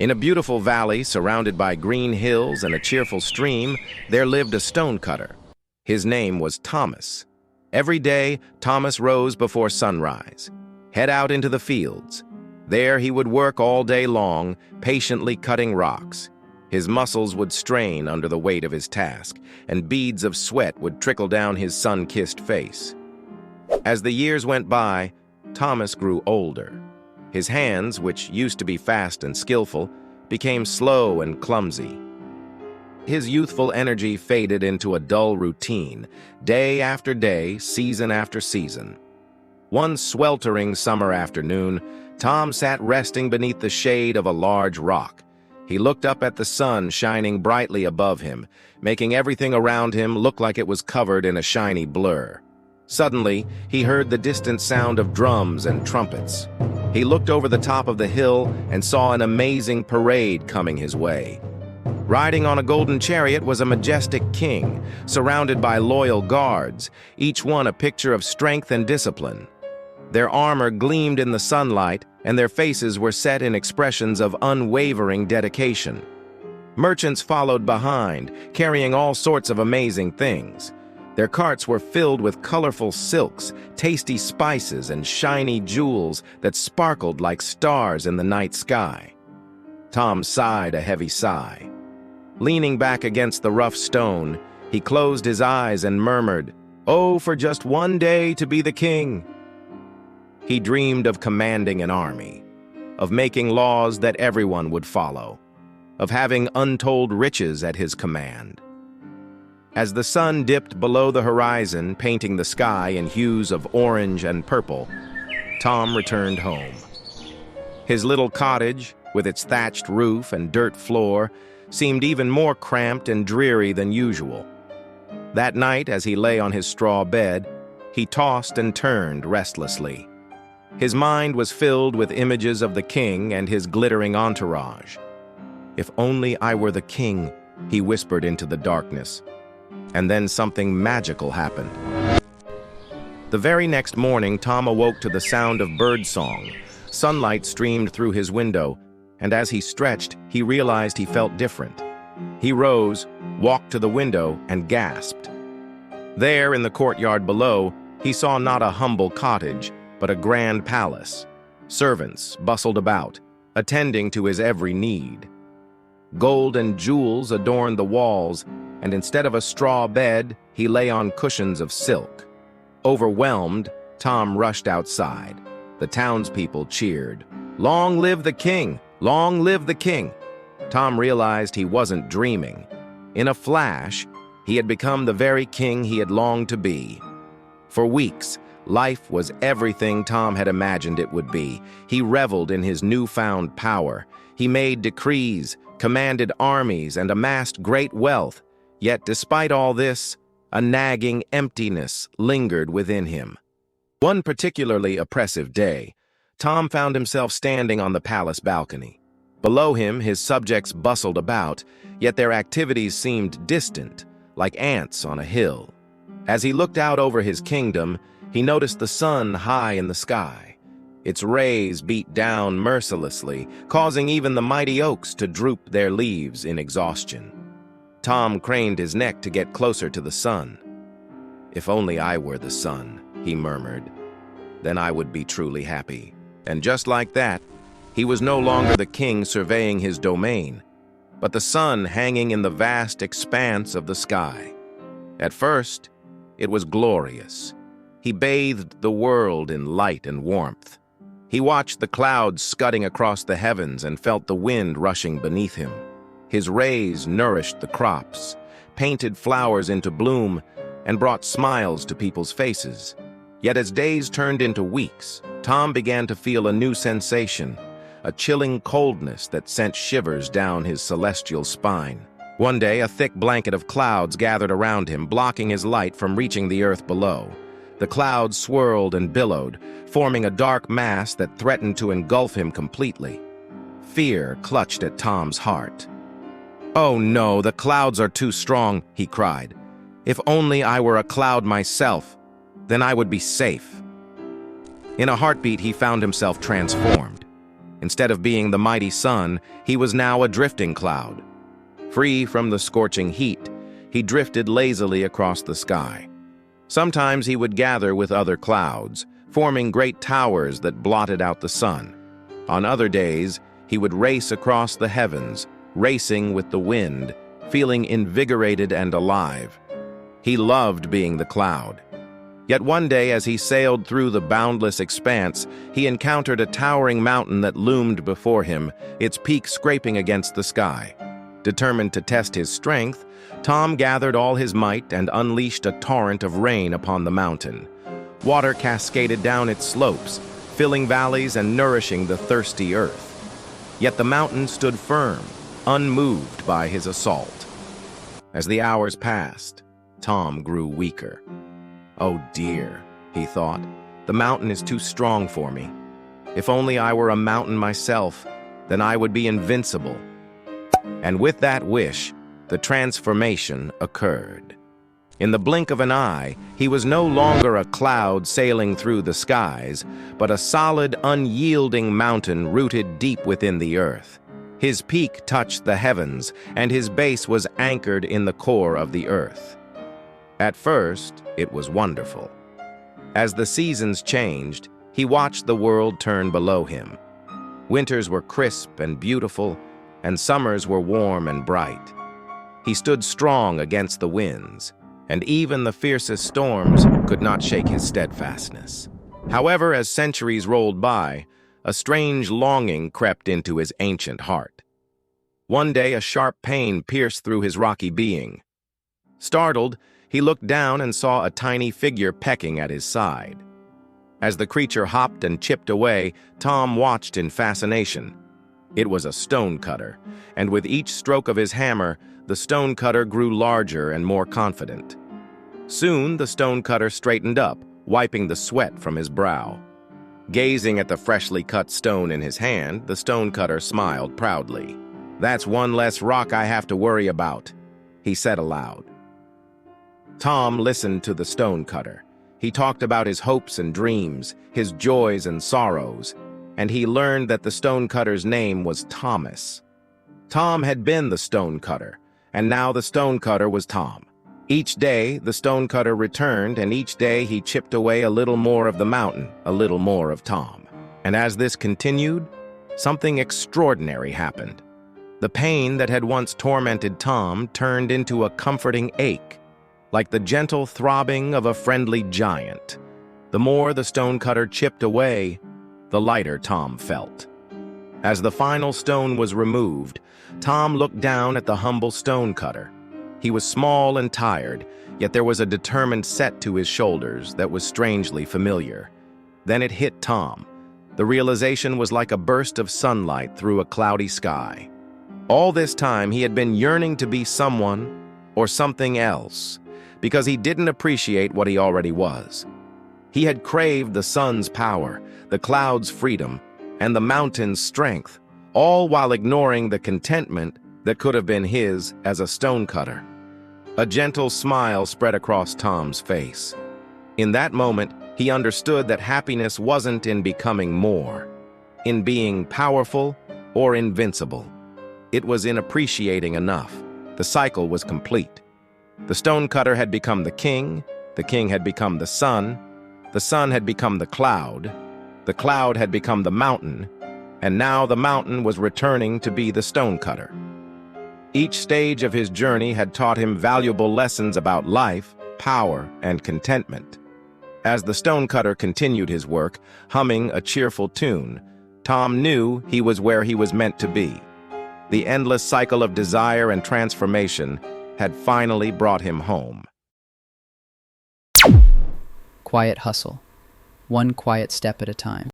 In a beautiful valley surrounded by green hills and a cheerful stream, there lived a stonecutter. His name was Thomas. Every day, Thomas rose before sunrise, head out into the fields. There he would work all day long, patiently cutting rocks. His muscles would strain under the weight of his task, and beads of sweat would trickle down his sun-kissed face. As the years went by, Thomas grew older. His hands, which used to be fast and skillful, became slow and clumsy. His youthful energy faded into a dull routine, day after day, season after season. One sweltering summer afternoon, Tom sat resting beneath the shade of a large rock. He looked up at the sun shining brightly above him, making everything around him look like it was covered in a shiny blur. Suddenly, he heard the distant sound of drums and trumpets. He looked over the top of the hill and saw an amazing parade coming his way. Riding on a golden chariot was a majestic king, surrounded by loyal guards, each one a picture of strength and discipline. Their armor gleamed in the sunlight, and their faces were set in expressions of unwavering dedication. Merchants followed behind, carrying all sorts of amazing things. Their carts were filled with colorful silks, tasty spices, and shiny jewels that sparkled like stars in the night sky. Tom sighed a heavy sigh. Leaning back against the rough stone, he closed his eyes and murmured, "Oh, for just one day to be the king!" He dreamed of commanding an army, of making laws that everyone would follow, of having untold riches at his command. As the sun dipped below the horizon, painting the sky in hues of orange and purple, Tom returned home. His little cottage, with its thatched roof and dirt floor, seemed even more cramped and dreary than usual. That night, as he lay on his straw bed, he tossed and turned restlessly. His mind was filled with images of the king and his glittering entourage. "If only I were the king," he whispered into the darkness. And then something magical happened. The very next morning, Tom awoke to the sound of birdsong. Sunlight streamed through his window, and as he stretched, he realized he felt different. He rose, walked to the window, and gasped. There, in the courtyard below, he saw not a humble cottage, but a grand palace. Servants bustled about, attending to his every need. Gold and jewels adorned the walls, and instead of a straw bed, he lay on cushions of silk. Overwhelmed, Tom rushed outside. The townspeople cheered. "Long live the king! Long live the king!" Tom realized he wasn't dreaming. In a flash, he had become the very king he had longed to be. For weeks, life was everything Tom had imagined it would be. He reveled in his newfound power. He made decrees, commanded armies, and amassed great wealth. Yet despite all this, a nagging emptiness lingered within him. One particularly oppressive day, Tom found himself standing on the palace balcony. Below him, his subjects bustled about, yet their activities seemed distant, like ants on a hill. As he looked out over his kingdom, he noticed the sun high in the sky. Its rays beat down mercilessly, causing even the mighty oaks to droop their leaves in exhaustion. Tom craned his neck to get closer to the sun. "If only I were the sun," he murmured. "Then I would be truly happy." And just like that, he was no longer the king surveying his domain, but the sun hanging in the vast expanse of the sky. At first, it was glorious. He bathed the world in light and warmth. He watched the clouds scudding across the heavens and felt the wind rushing beneath him. His rays nourished the crops, painted flowers into bloom, and brought smiles to people's faces. Yet as days turned into weeks, Tom began to feel a new sensation, a chilling coldness that sent shivers down his celestial spine. One day, a thick blanket of clouds gathered around him, blocking his light from reaching the earth below. The clouds swirled and billowed, forming a dark mass that threatened to engulf him completely. Fear clutched at Tom's heart. "Oh no, the clouds are too strong," he cried. "If only I were a cloud myself, then I would be safe." In a heartbeat, he found himself transformed. Instead of being the mighty sun, he was now a drifting cloud. Free from the scorching heat, he drifted lazily across the sky. Sometimes he would gather with other clouds, forming great towers that blotted out the sun. On other days, he would race across the heavens, racing with the wind, feeling invigorated and alive. He loved being the cloud. Yet one day, as he sailed through the boundless expanse, he encountered a towering mountain that loomed before him, its peak scraping against the sky. Determined to test his strength, Tom gathered all his might and unleashed a torrent of rain upon the mountain. Water cascaded down its slopes, filling valleys and nourishing the thirsty earth. Yet the mountain stood firm, unmoved by his assault. As the hours passed, Tom grew weaker. "Oh dear," he thought, "the mountain is too strong for me. If only I were a mountain myself, then I would be invincible." And with that wish, the transformation occurred. In the blink of an eye, he was no longer a cloud sailing through the skies, but a solid, unyielding mountain rooted deep within the earth. His peak touched the heavens, and his base was anchored in the core of the earth. At first, it was wonderful. As the seasons changed, he watched the world turn below him. Winters were crisp and beautiful, and summers were warm and bright. He stood strong against the winds, and even the fiercest storms could not shake his steadfastness. However, as centuries rolled by, a strange longing crept into his ancient heart. One day, a sharp pain pierced through his rocky being. Startled, he looked down and saw a tiny figure pecking at his side. As the creature hopped and chipped away, Tom watched in fascination. It was a stonecutter, and with each stroke of his hammer, the stonecutter grew larger and more confident. Soon, the stonecutter straightened up, wiping the sweat from his brow. Gazing at the freshly cut stone in his hand, the stonecutter smiled proudly. "That's one less rock I have to worry about," he said aloud. Tom listened to the stonecutter. He talked about his hopes and dreams, his joys and sorrows, and he learned that the stonecutter's name was Thomas. Tom had been the stonecutter, and now the stonecutter was Tom. Each day, the stonecutter returned, and each day he chipped away a little more of the mountain, a little more of Tom. And as this continued, something extraordinary happened. The pain that had once tormented Tom turned into a comforting ache, like the gentle throbbing of a friendly giant. The more the stonecutter chipped away, the lighter Tom felt. As the final stone was removed, Tom looked down at the humble stonecutter. He was small and tired, yet there was a determined set to his shoulders that was strangely familiar. Then it hit Tom. The realization was like a burst of sunlight through a cloudy sky. All this time, he had been yearning to be someone or something else, because he didn't appreciate what he already was. He had craved the sun's power, the cloud's freedom, and the mountain's strength, all while ignoring the contentment that could have been his as a stonecutter. A gentle smile spread across Tom's face. In that moment, he understood that happiness wasn't in becoming more, in being powerful or invincible. It was in appreciating enough. The cycle was complete. The stonecutter had become the king had become the sun had become the cloud had become the mountain, and now the mountain was returning to be the stonecutter. Each stage of his journey had taught him valuable lessons about life, power, and contentment. As the stonecutter continued his work, humming a cheerful tune, Tom knew he was where he was meant to be. The endless cycle of desire and transformation had finally brought him home. Quiet hustle, one quiet step at a time.